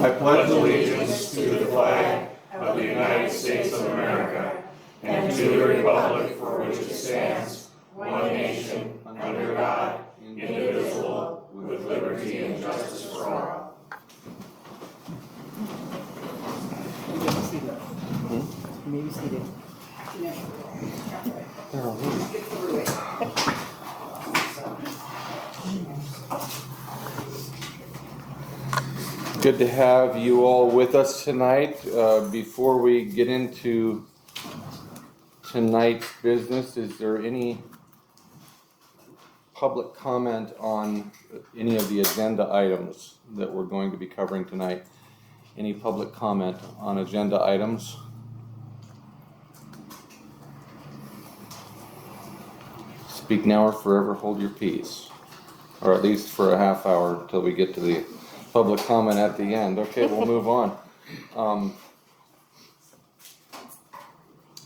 I pledge allegiance to the flag of the United States of America and to the republic for which it stands, one nation, under God, indivisible, with liberty and justice for all. Maybe seated. Good to have you all with us tonight. Before we get into tonight's business, is there any public comment on any of the agenda items that we're going to be covering tonight? Any public comment on agenda items? Speak now or forever hold your peace, or at least for a half hour until we get to the public comment at the end. Okay, we'll move on.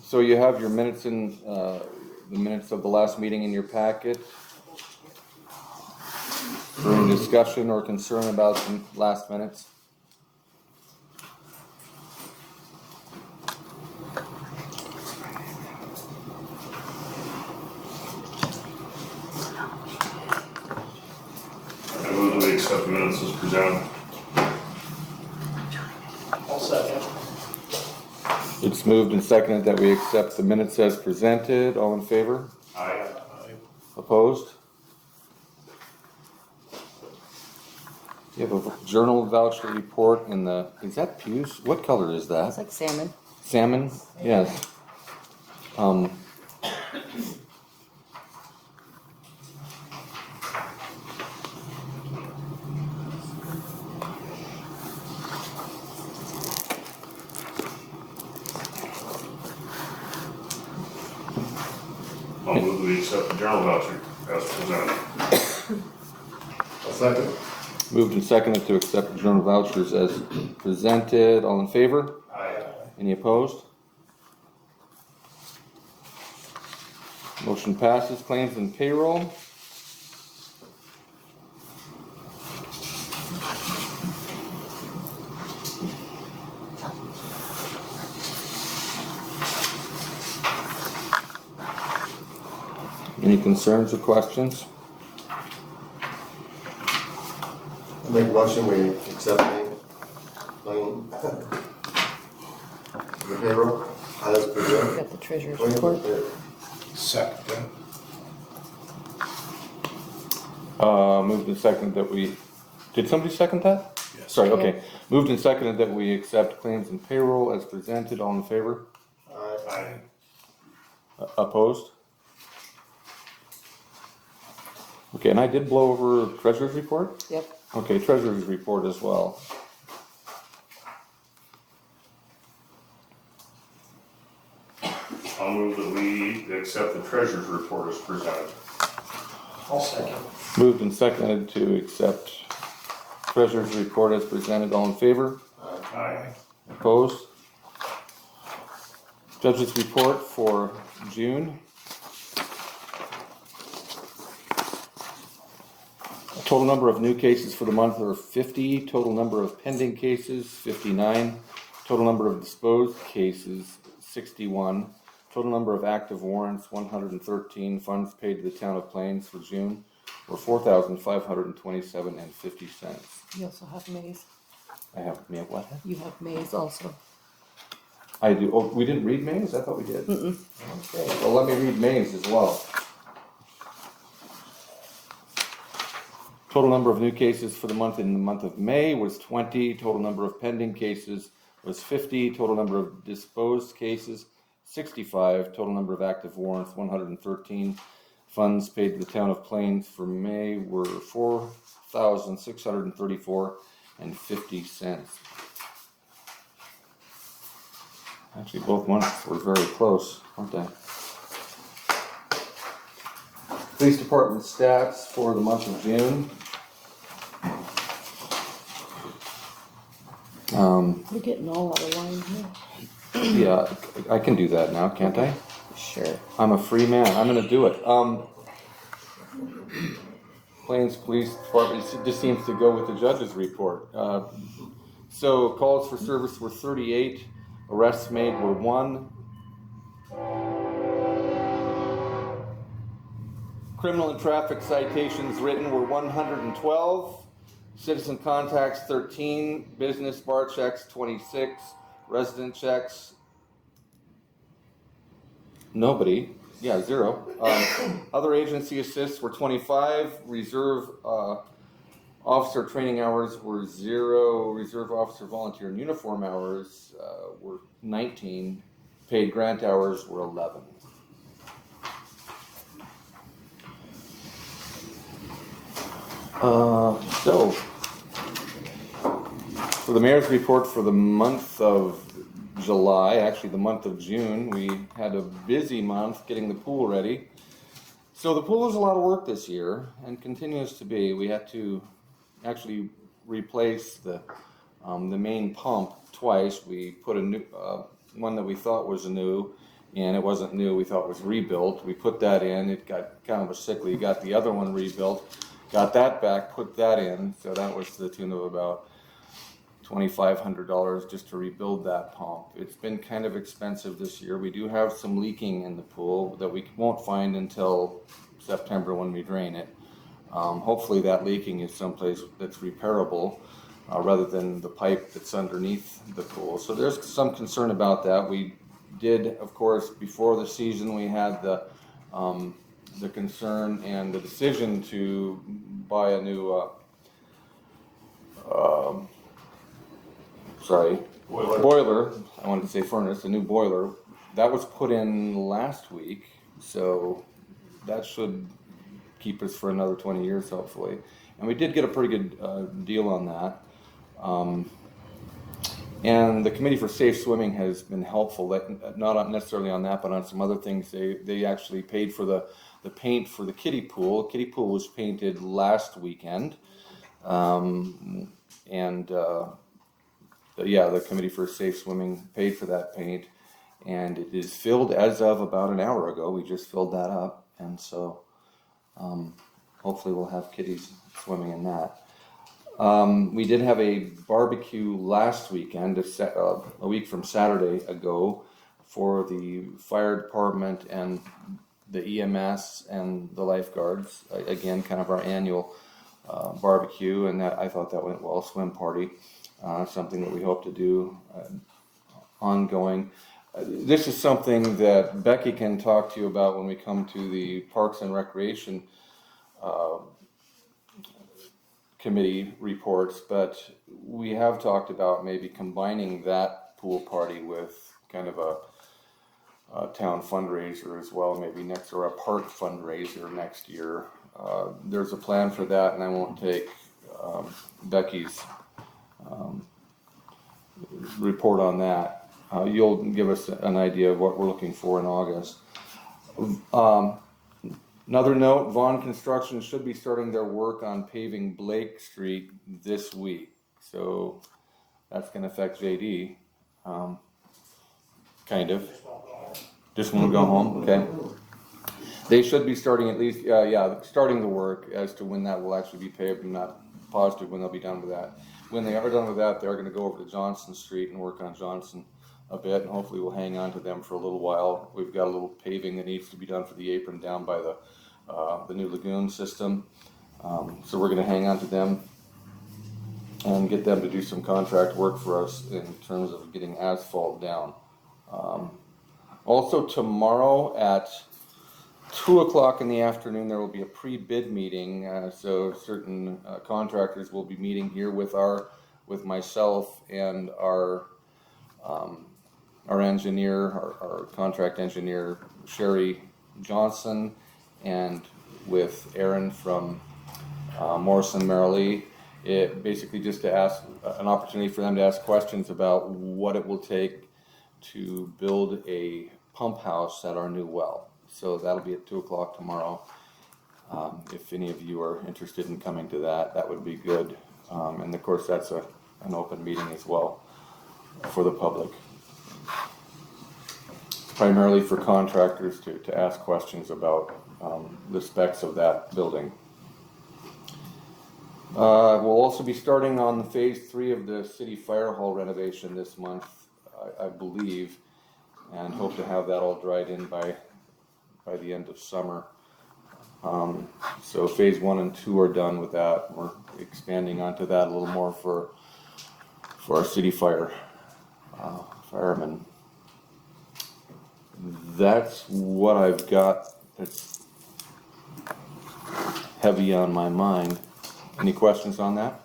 So you have your minutes in the minutes of the last meeting in your packet. For any discussion or concern about the last minutes? I move that we accept the minutes as presented. I'll second. It's moved and seconded that we accept the minutes as presented. All in favor? Aye. Opposed? You have a journal voucher report in the, is that puce? What color is It's that? like salmon. Salmon? Yes. I'll move that we accept the journal voucher as presented. I'll second. Moved and seconded to accept the journal vouchers as presented. All in favor? Aye. Any opposed? Motion passes. Claims and payroll. Any concerns or questions? I make a motion, we accept the claim. The payroll, as presented. Got the treasurer's Claim report. report. Second. Moved and seconded that we, did somebody second that? Yes. Sorry, okay. Moved and seconded that we accept claims and payroll as presented. All in favor? Aye. Opposed? Okay, and I did blow over treasurer's report? Yep. Okay, treasurer's report as well. I'll move that we accept the treasurer's report as presented. I'll second. Moved and seconded to accept treasurer's report as presented. All in favor? Aye. Opposed? Judge's report for June. Total number of new cases for the month are 50. Total number of pending cases, 59. Total number of disposed cases, 61. Total number of active warrants, 113. Funds paid to the town of Plains for June were $4,527.50. You also have maize. I have, me have what? You have maize also. I do. Oh, we didn't read Mays? I thought we did. Okay, well, let me read Mays as well. Total number of new cases for the month in the month of May was 20. Total number of pending cases was 50. Total number of disposed cases, 65. Total number of active warrants, 113. Funds paid to the town of Plains for May were $4,634.50. Actually, both months were very close, weren't they? Police Department stats for the month of June. We're getting all out of line here. Yeah, I can do that now, can't I? Sure. I'm a free man. I'm going to do it. Plains Police Department just seems to go with the judge's report. So calls for service were 38, arrests made were 1. Criminal and traffic citations written were 112. Citizen contacts 13. Business bar checks 26. Resident checks nobody. Yeah, 0. Other agency assists were 25. Reserve officer training hours were 0. Reserve officer volunteer and uniform hours were 19. Paid grant hours were 11. So, for the mayor's report for the month of July, actually the month of June, we had a busy month getting the pool ready. So the pool was a lot of work this year and continues to be. We had to actually replace the main pump twice. We put a new one that we thought was new, and it wasn't new. We thought it was rebuilt. We put that in. It got kind of a sickly. Got the other one rebuilt. Got that back. Put that in. So that was to the tune of about $2,500 just to rebuild that pump. It's been kind of expensive this year. We do have some leaking in the pool that we won't find until September when we drain it. Hopefully that leaking is someplace that's repairable rather than the pipe that's underneath the pool. So there's some concern about that. We did, of course, before the season, we had the concern and the decision to buy a new boiler. I wanted to say furnace, a new boiler. That was put in last week, so that should keep us for another 20 years, hopefully. And we did get a pretty good deal on that. And the Committee for Safe Swimming has been helpful, not necessarily on that, but on some other things. They actually paid for the paint for the kiddie pool. Kiddie pool was painted last weekend. The Committee for Safe Swimming paid for that paint, and it is filled as of about an hour ago. We just filled that up, and so hopefully we'll have kiddies swimming in that. We did have a barbecue last weekend, a week from Saturday ago, for the fire department and the EMS and the lifeguards. Again, kind of our annual barbecue, and I thought that went well. Swim party, something that we hope to do ongoing. This is something that Becky can talk to you about when we come to the Parks and Recreation Committee reports, but we have talked about maybe combining that pool party with kind of a town fundraiser as well, maybe next, or a park fundraiser next year. There's a plan for that, and I won't take Becky's report on that. You'll give us an idea of what we're looking for in August. Another note, Vaughn Construction should be starting their work on paving Blake Street this week. So that's going to affect JD, kind of. Just want to go home, okay. They should be starting at least, starting the work. As to when that will actually be paved, I'm not positive when they'll be done with that. When they are done with that, they're going to go over to Johnson Street and work on Johnson a bit, and hopefully we'll hang on to them for a little while. We've got a little paving that needs to be done for the apron down by the new lagoon system. So we're going to hang on to them and get them to do some contract work for us in terms of getting asphalt down. Also tomorrow at 2 o'clock in the afternoon, there will be a pre-bid meeting. So certain contractors will be meeting here with myself and our engineer, our contract engineer, Sherry Johnson, and with Aaron from Morrison Merrilee. It basically just to ask an opportunity for them to ask questions about what it will take to build a pump house at our new well. So that'll be at 2 o'clock tomorrow. If any of you are interested in coming to that, that would be good. And of course, that's an open meeting as well for the public. Primarily for contractors to ask questions about the specs of that building. We'll also be starting on phase 3 of the city fire hall renovation this month, I believe, and hope to have that all dried in by the end of summer. So phase 1 and 2 are done with that. We're expanding onto that a little more for our city firemen. That's what I've got that's heavy on my mind. Any questions on that?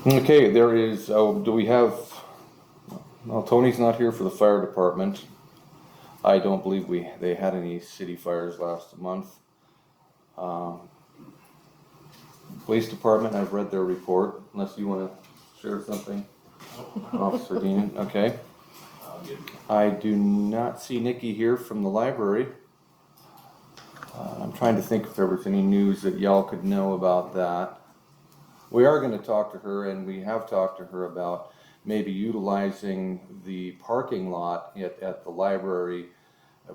Okay, there is, do we have, well, Tony's not here for the fire department. I don't believe they had any city fires last month. Police department, I've read their report, unless you want to share something. Officer Dean, okay. I do not see Nikki here from the library. I'm trying to think if there was any news that y'all could know about that. We are going to talk to her, and we have talked to her about maybe utilizing the parking lot at the library,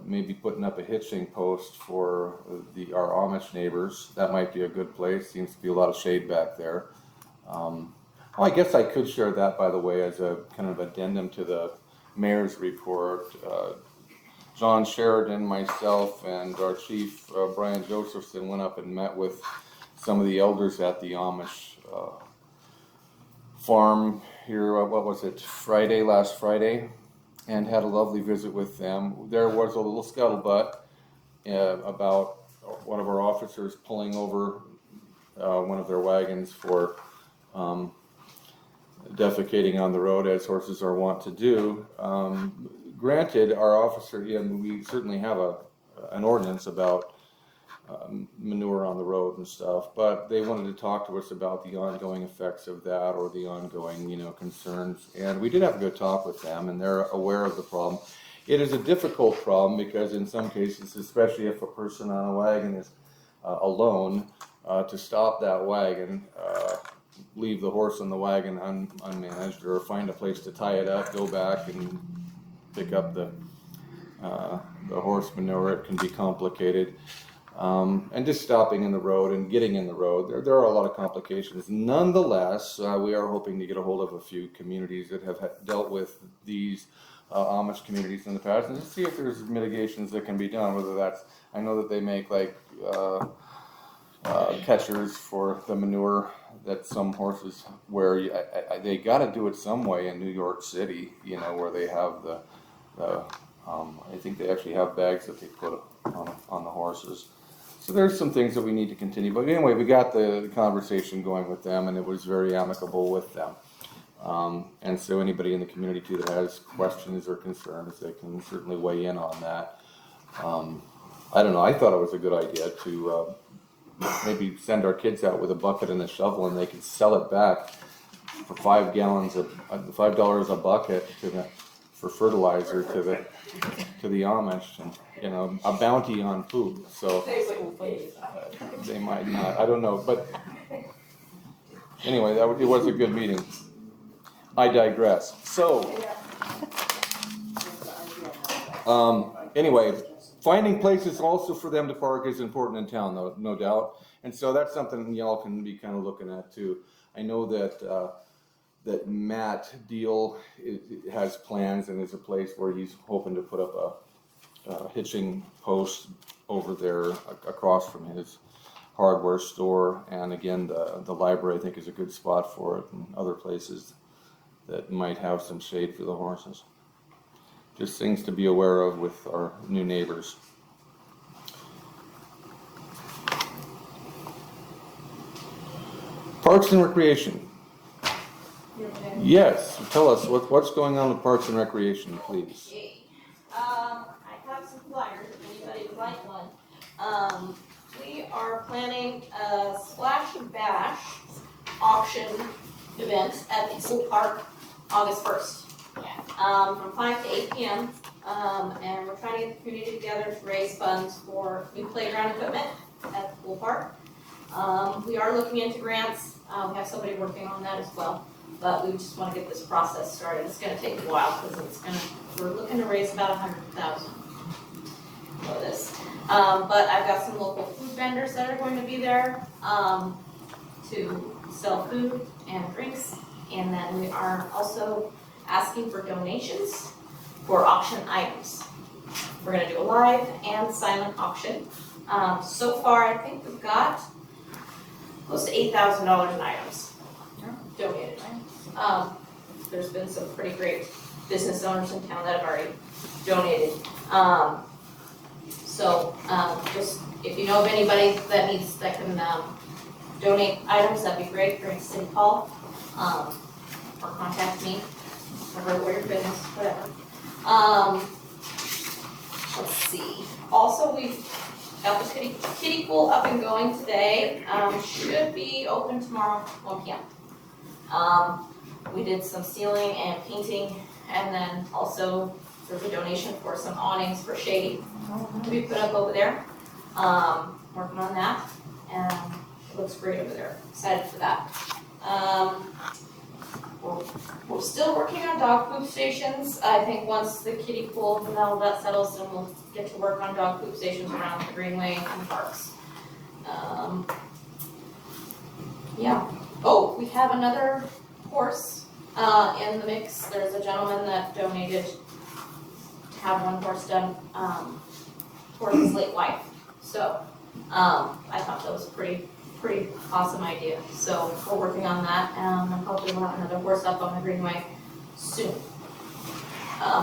maybe putting up a hitching post for our Amish neighbors. That might be a good place. Seems to be a lot of shade back there. I guess I could share that, by the way, as a kind of addendum to the mayor's report. John Sheridan, myself, and our chief, Brian Josephson, went up and met with some of the elders at the Amish farm here, what was it, last Friday, and had a lovely visit with them. There was a little scuttlebutt about one of our officers pulling over one of their wagons for defecating on the road, as horses are wont to do. Granted, our officer, and we certainly have an ordinance about manure on the road and stuff, but they wanted to talk to us about the ongoing effects of that, or the ongoing, concerns. And we did have a good talk with them, and they're aware of the problem. It is a difficult problem because in some cases, especially if a person on a wagon is alone, to stop that wagon, leave the horse on the wagon unmanaged, or find a place to tie it up, go back and pick up the horse manure, it can be complicated. And just stopping in the road and getting in the road, there are a lot of complications. Nonetheless, we are hoping to get a hold of a few communities that have dealt with these Amish communities in the past, and just see if there's mitigations that can be done. Whether that's, I know that they make like catchers for the manure that some horses wear. They got to do it some way in New York City, where they have I think they actually have bags that they put on the horses. So there's some things that we need to continue. But anyway, we got the conversation going with them, and it was very amicable with them. And so anybody in the community too that has questions or concerns, they can certainly weigh in on that. I don't know, I thought it was a good idea to maybe send our kids out with a bucket and a shovel, and they can sell it back for $5 a bucket for fertilizer to the Amish, and a bounty on food. So they might not. I don't know, but anyway, it was a good meeting. I digress. So anyway, finding places also for them to park is important in town, though, no doubt. And so that's something y'all can be kind of looking at too. I know that Matt Deal has plans, and is a place where he's hoping to put up a hitching post over there across from his hardware store. And again, the library I think is a good spot for it, and other places that might have some shade for the horses. Just things to be aware of with our new neighbors. Parks and Recreation. Yes, tell us what's going on with Parks and Recreation, please. Okay. I have some flyers if anybody would like one. We are planning a Splash and Bash auction event at the Pool Park August 1st. From 5 to 8 p.m. And we're trying to get the community together to raise funds for new playground equipment at the Pool Park. We are looking into grants. We have somebody working on that as well. But we just want to get this process started. It's going to take a while because we're looking to raise about $100,000 for this. But I've got some local food vendors that are going to be there, to sell food and drinks. And then we are also asking for donations for auction items. We're gonna do a live and silent auction. So far, I think we've got close to $8,000 in items donated. There's been some pretty great business owners in town that have already donated. Just if you know of anybody that can donate items, that'd be great. Bring it to City Hall, or contact me, or Warrior Fitness, whatever. Let's see. Also, we've got the kiddie pool up and going today. Should be open tomorrow, 1 p.m. We did some sealing and painting, and then also there's a donation for some awnings for shade to be put up over there. Working on that, and it looks great over there. Excited for that. We're still working on dog poop stations. I think once the kiddie pool and all that settles, then we'll get to work on dog poop stations around the greenway and parks. Yeah. Oh, we have another horse in the mix. There's a gentleman that donated to have one horse done for his late wife. So I thought that was a pretty awesome idea. So we're working on that, and hopefully we'll have another horse up on the greenway soon.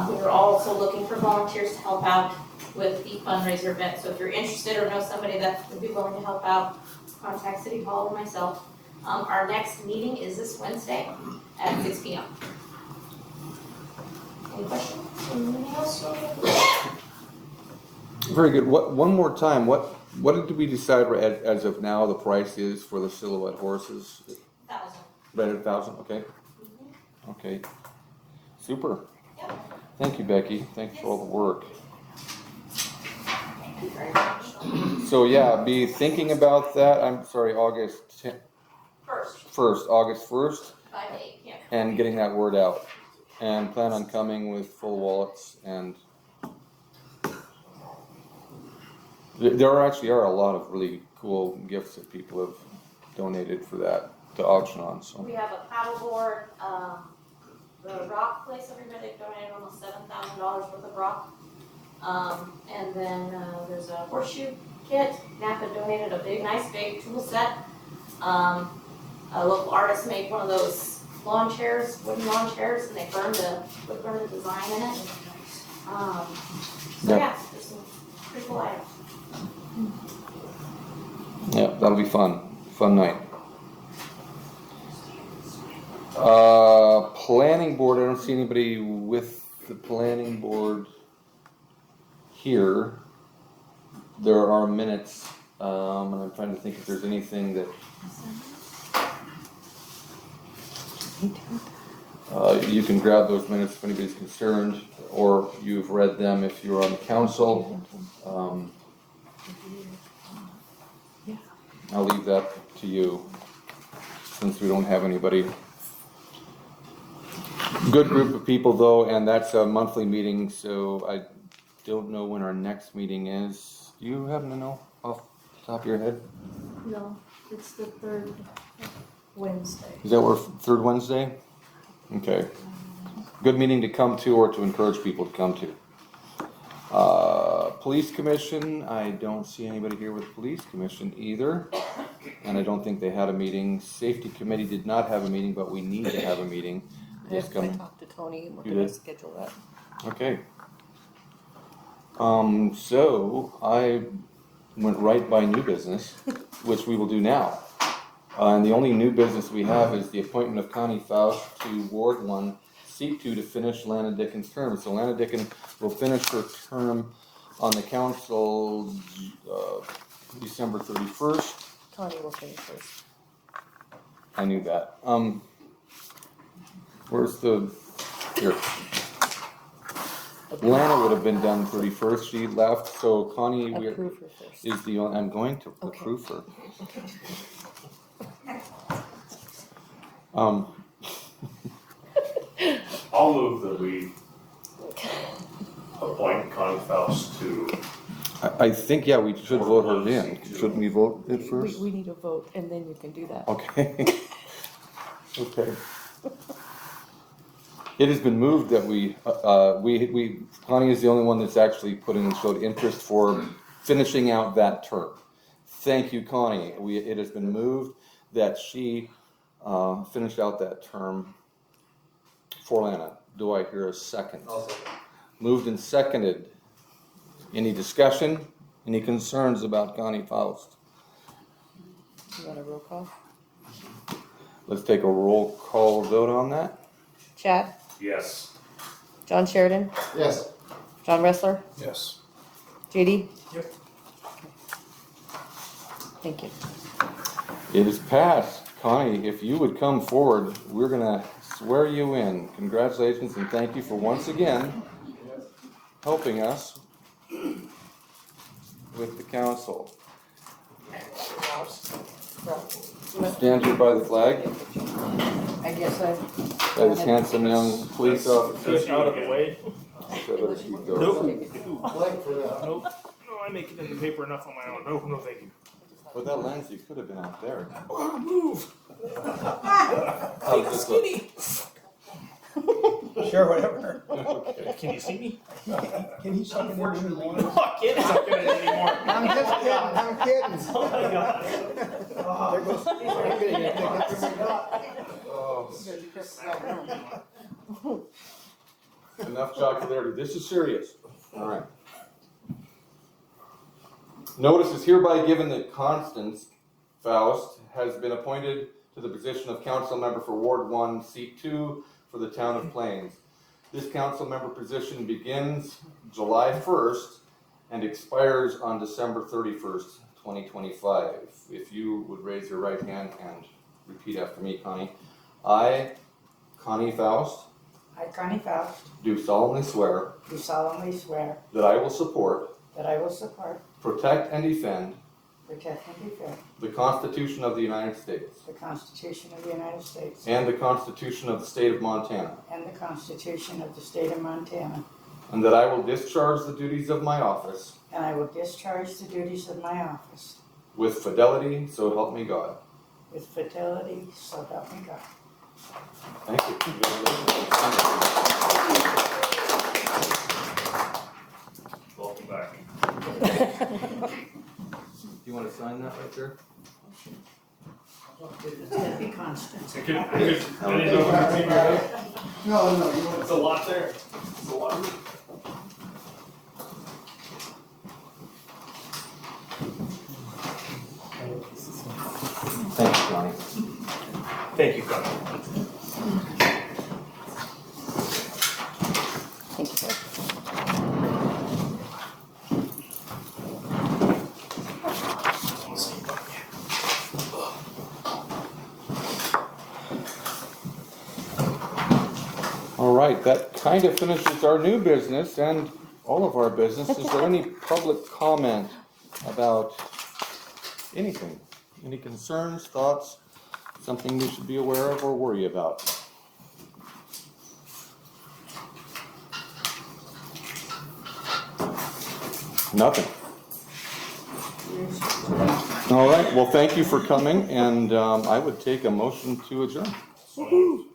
We were also looking for volunteers to help out with the fundraiser event. So if you're interested or know somebody that would be willing to help out, contact City Hall or myself. Our next meeting is this Wednesday at 6 p.m. Any questions? Anything else? Very good. One more time, what did we decide as of now the price is for the silhouette horses? 1,000. Right at 1,000, okay. Mm-hmm. Okay. Super. Yep. Thank you, Becky. Thanks for all the work. Thank you very much. So yeah, be thinking about that. I'm sorry, August 1st, August 1st, 5 to 8 p.m. and getting that word out. And plan on coming with full wallets, and there actually are a lot of really cool gifts that people have donated for that to auction on. So We have a paddleboard, the rock place over here, they've donated almost $7,000 worth of rock. And then there's a horseshoe kit. Napa donated a nice big tool set. A local artist made one of those lawn chairs, wooden lawn chairs, and they burned the design in it. Yeah, there's some pretty cool items. yeah, that'll be fun. Fun night. Planning board, I don't see anybody with the planning board here. There are minutes, and I'm trying to think if there's anything that you can grab those minutes if anybody's concerned, or you've read them if you're on the council. I'll leave that to you, since we don't have anybody. Good group of people though, and that's a monthly meeting, so I don't know when our next meeting is. Do you happen to know off the top of your head? No, it's the 3rd Wednesday. Is that our third Wednesday? Okay. Good meeting to come to, or to encourage people to come to. Police Commission, I don't see anybody here with Police Commission either. And I don't think they had a meeting. Safety Committee did not have a meeting, but we need to have a meeting. I talked to Tony, and we're You gonna did? schedule that. Okay. So I went right by new business, which we will do now. And the only new business we have is the appointment of Connie Faust to Ward 1, Seat 2 to finish Lana Dickin's term. So Lana Dickin will finish her term on the council December 31st. Tony will finish first. I knew that. Where's the, here. Lana would have been done 31st, she left, so Connie Approve her first. is the only, I'm going to Okay. approve her. I'll move that we appoint Connie Faust to I think, yeah, we should vote her in. Shouldn't we vote it first? We need a vote and then you can do that. Okay. Okay. It has been moved that Connie is the only one that's actually put in and showed interest for finishing out that term. Thank you, Connie. It has been moved that she finish out that term for Lana. Do I hear a second? I'll second. Moved and seconded. Any discussion? Any concerns about Connie Faust? You want a roll call? Let's take a roll call vote on that. Chad? Yes. John Sheridan? Yes. John Wrestler? Yes. JD? Yep. Thank you. It is passed. Connie, if you would come forward, we're gonna swear you in. Congratulations and thank you for once again helping us with the council. Stand here by the flag, I guess I. by this handsome young police officer. Get out of the way. Blank for that. Nope. No, I make it in the paper enough on my own. No, no, thank you. With that lens, you could have been out there. Oh, move. How does this look? Sure, whatever. Okay. Can you see me? Can he suck it in anymore? No, I can't suck it in anymore. I'm just kidding, I'm kidding. Oh my God. There goes- I'm gonna get Oh. Enough jocularity. This is serious. All right. Notice is hereby given that Constance Faust has been appointed to the position of council member for Ward 1, Seat 2 for the town of Plains. This council member position begins July 1st and expires on December 31st, 2025. If you would raise your right hand and repeat after me, Connie. I, Connie Faust, I, Connie Faust, do solemnly swear do solemnly swear that I will support, that I will support, protect, and defend protect, and defend the Constitution of the United States the Constitution of the United States and the Constitution of the State of Montana, and the Constitution of the State of Montana, and that I will discharge the duties of my office and I will discharge the duties of my office with fidelity, so help me God. with fidelity, so help me God. Thank you. Welcome back. Do you want to sign that right there? It's gonna be Constance. I didn't know if you could see my No, no, you want It's a lot there. It's a lot. Thank you, Johnny. Thank you, Connie. Thank you, sir. All right, that kind of finishes our new business and all of our business. Is there any public comment about anything? Any concerns, thoughts, something we should be aware of or worry about? Nothing. All right, well, thank you for coming, and I would take a motion to adjourn. So moved.